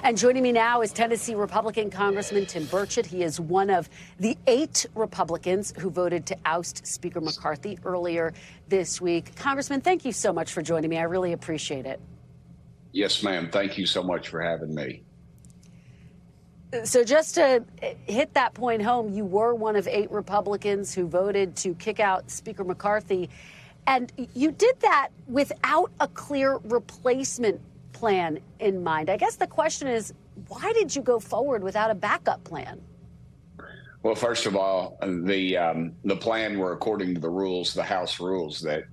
And joining me now is Tennessee Republican Congressman Tim Burchett. He is one of the 8 Republicans who voted to oust Speaker McCarthy earlier this week. Congressman, thank you so much for joining me. I really appreciate it. Yes, ma'am. Thank you so much for having me. So just to hit that point home, you were one of 8 Republicans who voted to kick out Speaker McCarthy. And you did that without a clear replacement plan in mind. I guess the question is, why did you go forward without a backup plan? Well, first of all, the plan were according to the rules, the House rules that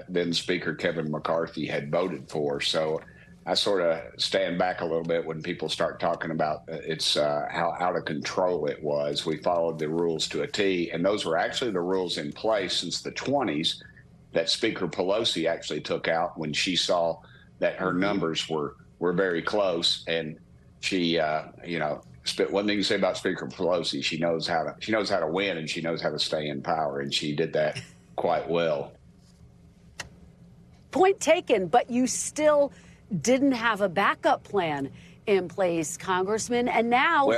then Speaker Kevin McCarthy had voted for. So I sort of stand back a little bit when people start talking about how out of control it was. We followed the rules to a T, and those were actually the rules in place since the 20s that Speaker Pelosi actually took out when she saw that her numbers were very close. And she, one thing to say about Speaker Pelosi, she knows how to win, and she knows how to stay in power, and she did that quite well. Point taken, but you still didn't have a backup plan in place, Congressman. And now,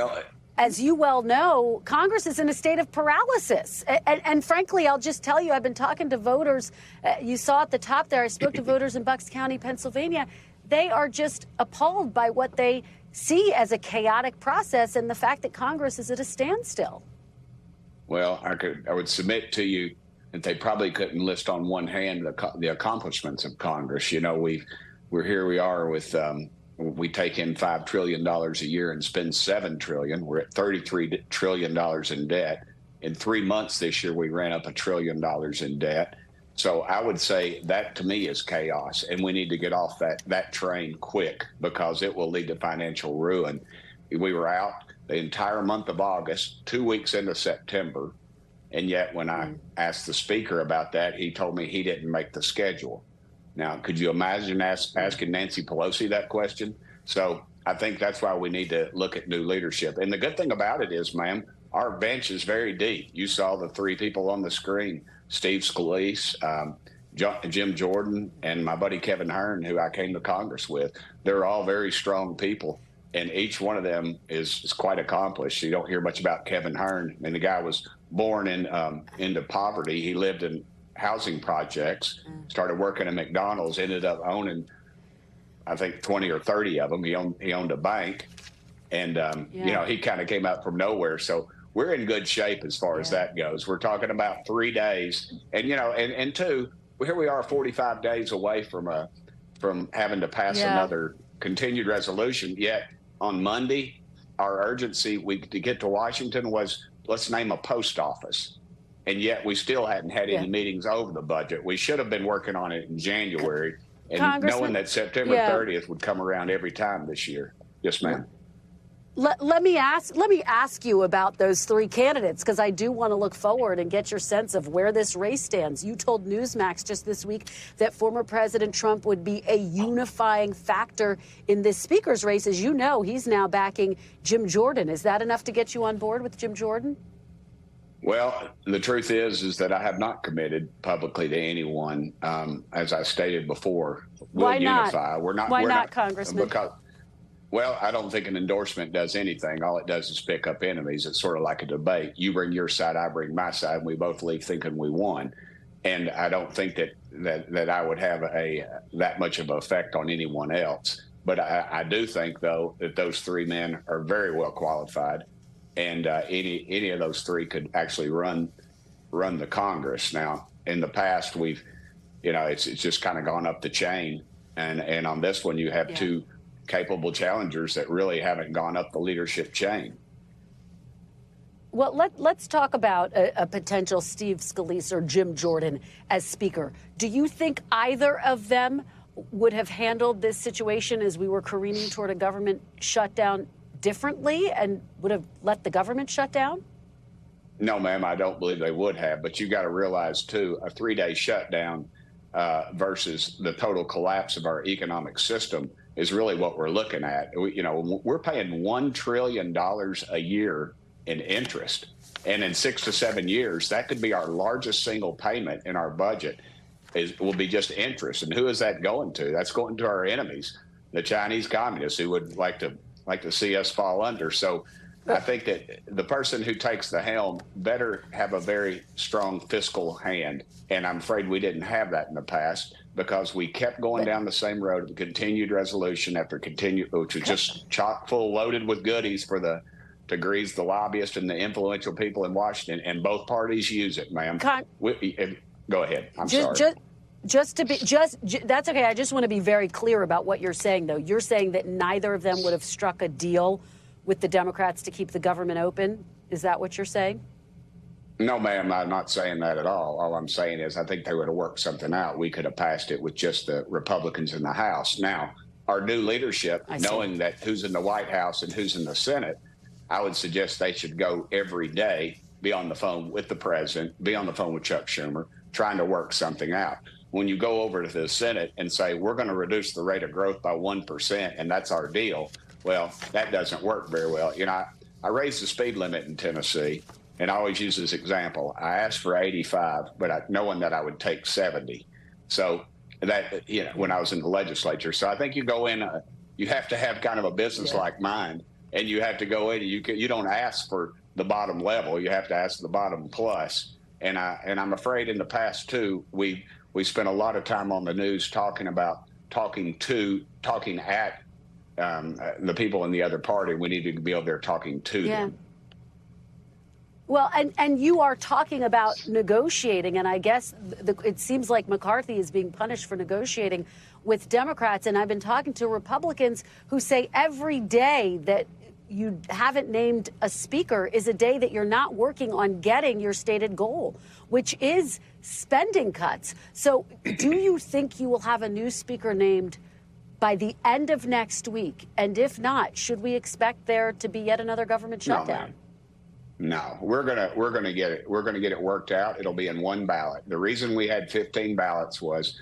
as you well know, Congress is in a state of paralysis. And frankly, I'll just tell you, I've been talking to voters. You saw at the top there, I spoke to voters in Bucks County, Pennsylvania. They are just appalled by what they see as a chaotic process and the fact that Congress is at a standstill. Well, I would submit to you that they probably couldn't list on one hand the accomplishments of Congress. You know, we are with we take in $5 trillion a year and spend $7 trillion. We're at $33 trillion in debt. In 3 months this year, we ran up $1 trillion in debt. So I would say that to me is chaos, and we need to get off that train quick because it will lead to financial ruin. We were out the entire month of August, 2 weeks into September, and yet when I asked the speaker about that, he told me he didn't make the schedule. Now, could you imagine asking Nancy Pelosi that question? So I think that's why we need to look at new leadership. And the good thing about it is, ma'am, our bench is very deep. You saw the 3 people on the screen, Steve Scalise, Jim Jordan, and my buddy Kevin Hearn, who I came to Congress with. They're all very strong people, and each one of them is quite accomplished. You don't hear much about Kevin Hearn. I mean, the guy was born into poverty. He lived in housing projects, started working at McDonald's, ended up owning, I think, 20 or 30 of them. He owned a bank, and he kind of came out from nowhere. So we're in good shape as far as that goes. We're talking about 3 days, and and 2, here we are 45 days away from having to pass another continued resolution. Yet on Monday, our urgency to get to Washington was, let's name a post office. And yet we still hadn't had any meetings over the budget. We should have been working on it in January, and knowing that September 30th would come around every time this year. Yes, ma'am. Let me ask you about those 3 candidates, because I do want to look forward and get your sense of where this race stands. You told Newsmax just this week that former President Trump would be a unifying factor in this speaker's race. As you know, he's now backing Jim Jordan. Is that enough to get you on board with Jim Jordan? Well, the truth is that I have not committed publicly to anyone. As I stated before, we'll unify. Why not, Congressman? Because, well, I don't think an endorsement does anything. All it does is pick up enemies. It's sort of like a debate. You bring your side, I bring my side, and we both leave thinking we won. And I don't think that I would have that much of an effect on anyone else. But I do think, though, that those 3 men are very well qualified. And any of those 3 could actually run the Congress. Now, in the past, it's just kind of gone up the chain, and on this one, you have 2 capable challengers that really haven't gone up the leadership chain. Well, let's talk about a potential Steve Scalise or Jim Jordan as Speaker. Do you think either of them would have handled this situation as we were careening toward a government shutdown differently and would have let the government shut down? No, ma'am, I don't believe they would have. But you got to realize, too, a 3-day shutdown versus the total collapse of our economic system is really what we're looking at. We're paying $1 trillion a year in interest. And in 6 to 7 years, that could be our largest single payment in our budget. Will be just interest. And who is that going to? That's going to our enemies, the Chinese communists, who would like to like to see us fall under. So I think that the person who takes the helm better have a very strong fiscal hand. And I'm afraid we didn't have that in the past because we kept going down the same road of continued resolution after continued, which was just chock full loaded with goodies for the degrees, the lobbyists and the influential people in Washington. And both parties use it, ma'am. Go ahead. I'm sorry. That's okay. I just want to be very clear about what you're saying, though. You're saying that neither of them would have struck a deal with the Democrats to keep the government open. Is that what you're saying? No, ma'am, I'm not saying that at all. All I'm saying is I think they would have worked something out. We could have passed it with just the Republicans in the House. Now, our new leadership, knowing that who's in the White House and who's in the Senate, I would suggest they should go every day, be on the phone with the president, be on the phone with Chuck Schumer, trying to work something out. When you go over to the Senate and say, we're going to reduce the rate of growth by 1%, and that's our deal, well, that doesn't work very well. You know, I raised the speed limit in Tennessee, and I always use this example. I asked for 85, but knowing that I would take 70. So that, you know, when I was in the legislature. So I think you go in, you have to have kind of a business-like mind, and you have to go in, and you don't ask for the bottom level. You have to ask the bottom plus. And I'm afraid in the past, too, we spent a lot of time on the news talking at the people in the other party. We need to be over there talking to them. Well, and you are talking about negotiating, and I guess it seems like McCarthy is being punished for negotiating with Democrats. And I've been talking to Republicans who say every day that you haven't named a speaker is a day that you're not working on getting your stated goal, which is spending cuts. So do you think you will have a new speaker named by the end of next week? And if not, should we expect there to be yet another government shutdown? No, we're gonna get it. We're gonna get it worked out. It'll be in one ballot. The reason we had 15 ballots was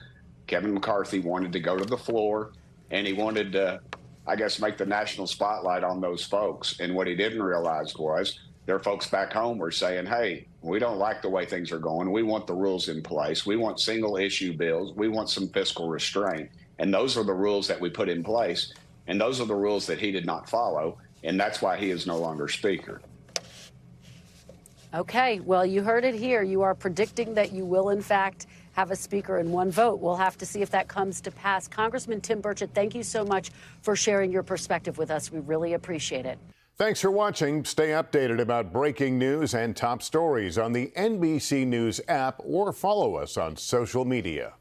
Kevin McCarthy wanted to go to the floor, and he wanted to, I guess, make the national spotlight on those folks. And what he didn't realize was their folks back home were saying, hey, we don't like the way things are going. We want the rules in place. We want single issue bills. We want some fiscal restraint. And those are the rules that we put in place. And those are the rules that he did not follow. And that's why he is no longer speaker. Okay, well, you heard it here. You are predicting that you will, in fact, have a speaker in one vote. We'll have to see if that comes to pass. Congressman Tim Burchett, thank you so much for sharing your perspective with us. We really appreciate it. Thanks for watching. Stay updated about breaking news and top stories on the NBC News app or follow us on social media.